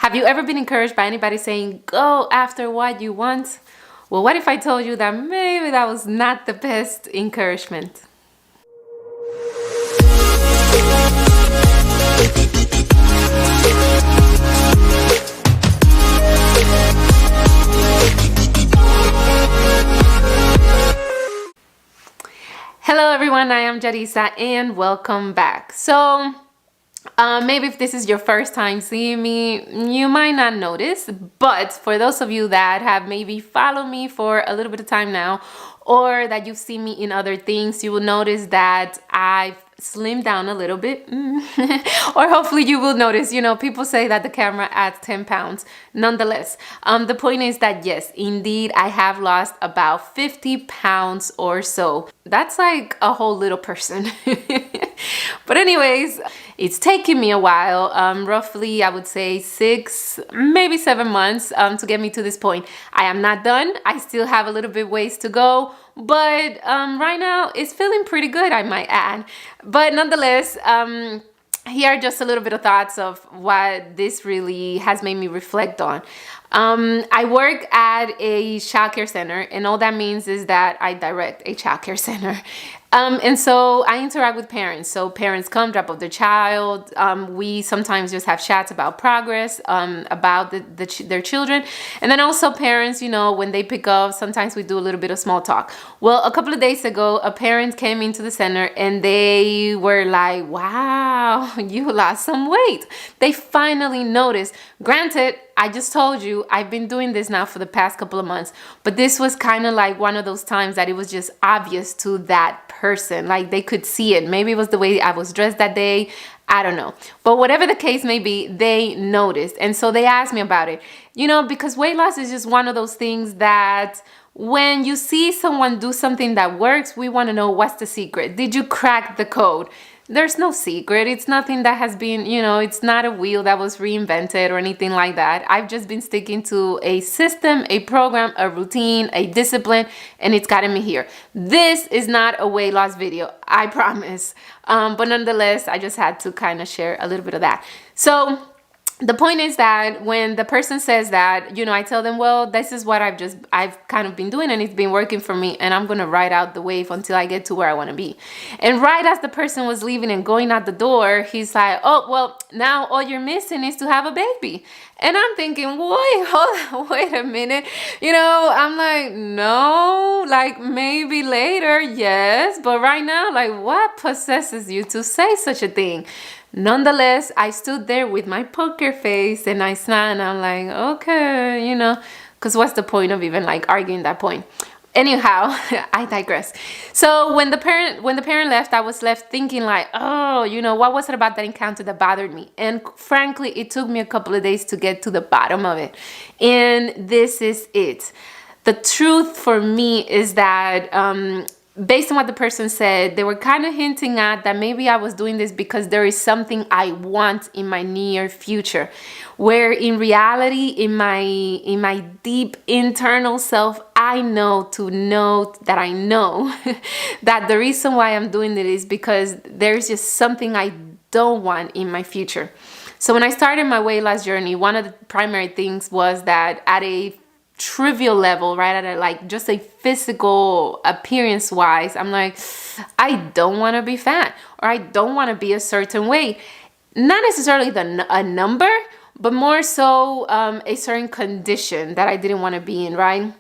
Have you ever been encouraged by anybody saying, go after what you want? Well, what if I told you that maybe that was not the best encouragement? Hello everyone, I am Jarisa and welcome back. So maybe if this is your first time seeing me, you might not notice, but for those of you that have maybe followed me for a little bit of time now, or that you've seen me in other things, you will notice that I've slimmed down a little bit. Or hopefully you will notice, people say that the camera adds 10 pounds. Nonetheless, the point is that yes, indeed, I have lost about 50 pounds or so. That's like a whole little person. But anyways, it's taken me a while, roughly I would say 6, maybe 7 months to get me to this point. I am not done. I still have a little bit ways to go, but right now it's feeling pretty good, I might add. But nonetheless, here are just a little bit of thoughts of what this really has made me reflect on. I work at a childcare center, and all that means is that I direct a childcare center. And so I interact with parents. So parents come, drop off their child. We sometimes just have chats about progress, about their children. And then also parents, when they pick up, sometimes we do a little bit of small talk. Well, a couple of days ago, a parent came into the center and they were like, wow, you lost some weight. They finally noticed. Granted, I just told you I've been doing this now for the past couple of months, but this was kind of like one of those times that it was just obvious to that person. Like they could see it. Maybe it was the way I was dressed that day. I don't know. But whatever the case may be, they noticed. And so they asked me about it, because weight loss is just one of those things that when you see someone do something that works, we want to know what's the secret. Did you crack the code? There's no secret. It's nothing that has been, it's not a wheel that was reinvented or anything like that. I've just been sticking to a system, a program, a routine, a discipline, and it's gotten me here. This is not a weight loss video, I promise. But nonetheless, I just had to kind of share a little bit of that. So the point is that when the person says that, I tell them, well, this is what I've kind of been doing and it's been working for me, and I'm going to ride out the wave until I get to where I want to be. And right as the person was leaving and going out the door, he's like, oh, well, now all you're missing is to have a baby. And I'm thinking, wait a minute. I'm like, no, like maybe later, yes. But right now, like what possesses you to say such a thing? Nonetheless, I stood there with my poker face and I smiled and I'm like, okay, because what's the point of even like arguing that point? Anyhow, I digress. So when the parent left, I was left thinking like, oh, what was it about that encounter that bothered me? And frankly, it took me a couple of days to get to the bottom of it. And this is it. The truth for me is that, based on what the person said, they were kind of hinting at that maybe I was doing this because there is something I want in my near future, where in reality, in my deep internal self, I know that I know that the reason why I'm doing it is because there's just something I don't want in my future. So when I started my weight loss journey, one of the primary things was that at a trivial level, right, at like just a physical appearance wise, I'm like, I don't want to be fat, or I don't want to be a certain weight. Not necessarily a number, but more so a certain condition that I didn't want to be in, right?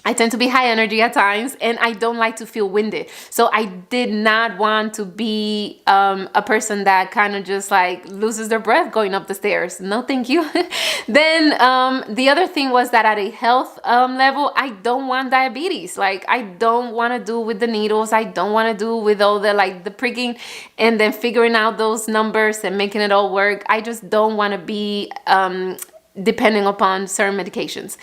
I tend to be high energy at times and I don't like to feel winded. So I did not want to be a person that kind of just like loses their breath going up the stairs. No, thank you. Then the other thing was that at a health level, I don't want diabetes. Like I don't want to do with the needles. I don't want to do with all the pricking and then figuring out those numbers and making it all work. I just don't want to be depending upon certain medications.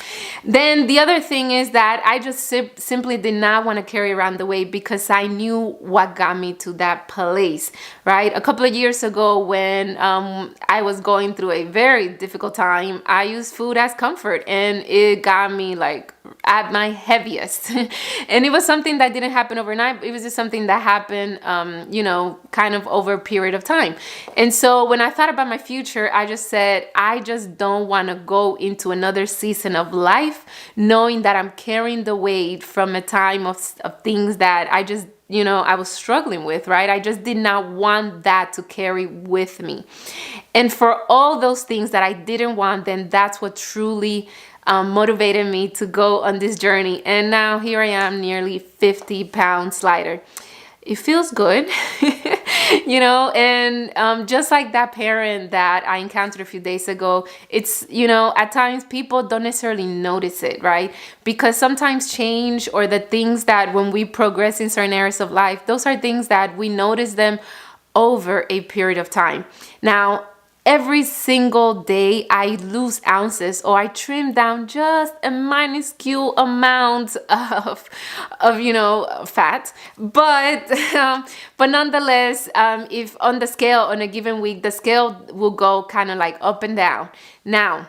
Then the other thing is that I just simply did not want to carry around the weight because I knew what got me to that place, right? A couple of years ago when I was going through a very difficult time, I used food as comfort and it got me like at my heaviest. And it was something that didn't happen overnight. It was just something that happened, kind of over a period of time. And so when I thought about my future, I just said, I just don't want to go into another season of life knowing that I'm carrying the weight from a time of things that I just I was struggling with, right? I just did not want that to carry with me. And for all those things that I didn't want, then that's what truly motivated me to go on this journey. And now here I am, nearly 50 pounds lighter. It feels good, and just like that parent that I encountered a few days ago, it's, at times people don't necessarily notice it, right? Because sometimes change, or the things that when we progress in certain areas of life, those are things that we notice them over a period of time. Now, every single day I lose ounces, or I trim down just a minuscule amount of fat. But nonetheless, if on the scale on a given week, the scale will go kind of like up and down. Now,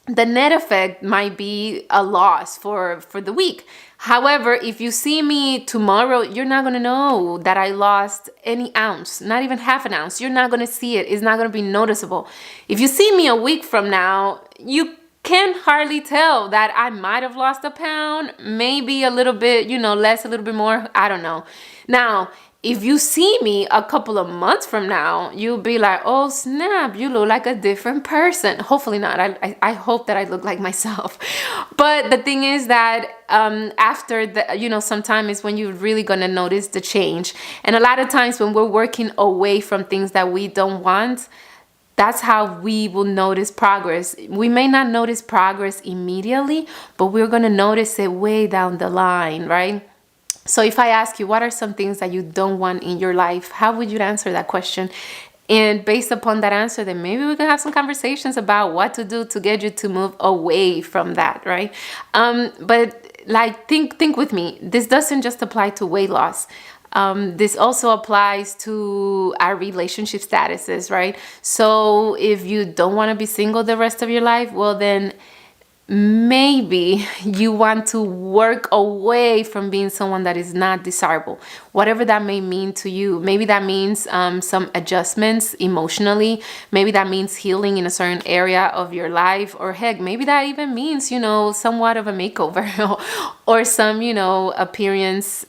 the net effect might be a loss for the week. However, if you see me tomorrow, you're not going to know that I lost any ounce, not even half an ounce. You're not going to see it. It's not going to be noticeable. If you see me a week from now, you can hardly tell that I might have lost a pound, maybe a little bit, less, a little bit more. I don't know. Now, if you see me a couple of months from now, you'll be like, oh snap, you look like a different person. Hopefully not. I hope that I look like myself. But the thing is that after some time is when you're really going to notice the change. And a lot of times when we're working away from things that we don't want, that's how we will notice progress. We may not notice progress immediately, but we're going to notice it way down the line, right? So if I ask you, what are some things that you don't want in your life? How would you answer that question? And based upon that answer, then maybe we can have some conversations about what to do to get you to move away from that, right? But like, think with me. This doesn't just apply to weight loss. This also applies to our relationship statuses, right? So if you don't want to be single the rest of your life, well then maybe you want to work away from being someone that is not desirable, whatever that may mean to you. Maybe that means some adjustments emotionally. Maybe that means healing in a certain area of your life, or heck, maybe that even means, somewhat of a makeover or some, appearance,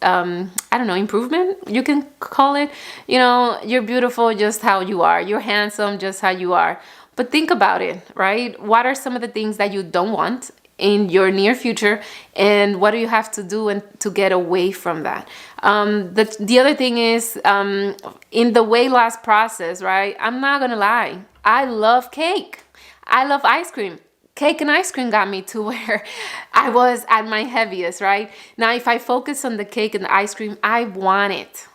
improvement, you can call it. You're beautiful just how you are. You're handsome just how you are. But think about it, right? What are some of the things that you don't want in your near future, and what do you have to do to get away from that? The other thing is, in the weight loss process, right? I'm not gonna lie, I love cake. I love ice cream. Cake and ice cream got me to where I was at my heaviest, right? Now, if I focus on the cake and the ice cream, I want it.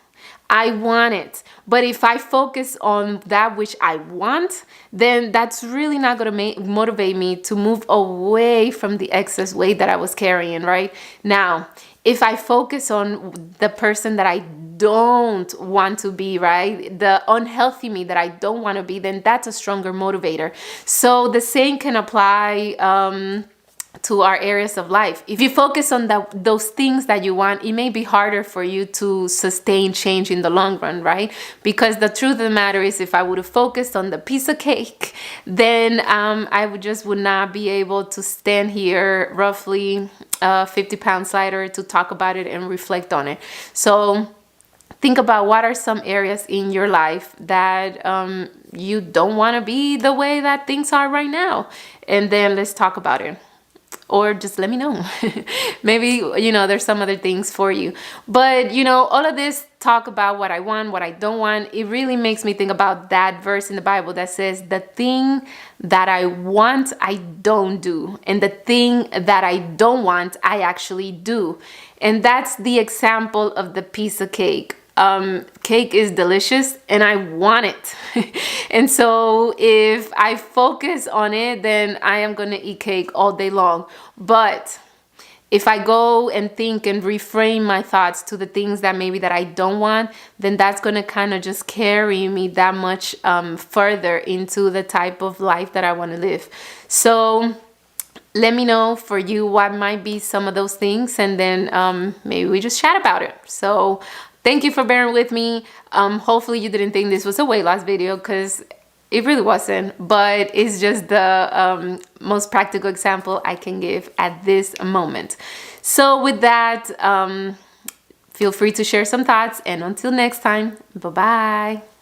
But if I focus on that which I want, then that's really not going to motivate me to move away from the excess weight that I was carrying, right? Now, if I focus on the person that I don't want to be, right? The unhealthy me that I don't want to be, then that's a stronger motivator. So the same can apply to our areas of life. If you focus on those things that you want, it may be harder for you to sustain change in the long run, right? Because the truth of the matter is, if I would have focused on the piece of cake, then I would not be able to stand here roughly 50 pounds lighter to talk about it and reflect on it. So think about, what are some areas in your life that you don't want to be the way that things are right now? And then let's talk about it. Or just let me know. Maybe, there's some other things for you. But, all of this talk about what I want, what I don't want, it really makes me think about that verse in the Bible that says, the thing that I want, I don't do. And the thing that I don't want, I actually do. And that's the example of the piece of cake. Cake is delicious and I want it. And so if I focus on it, then I am going to eat cake all day long. But if I go and think and reframe my thoughts to the things that maybe that I don't want, then that's going to kind of just carry me that much further into the type of life that I want to live. So let me know for you what might be some of those things, and then maybe we just chat about it. So thank you for bearing with me. Hopefully you didn't think this was a weight loss video, because it really wasn't, but it's just the most practical example I can give at this moment. So with that, feel free to share some thoughts, and until next time, bye-bye.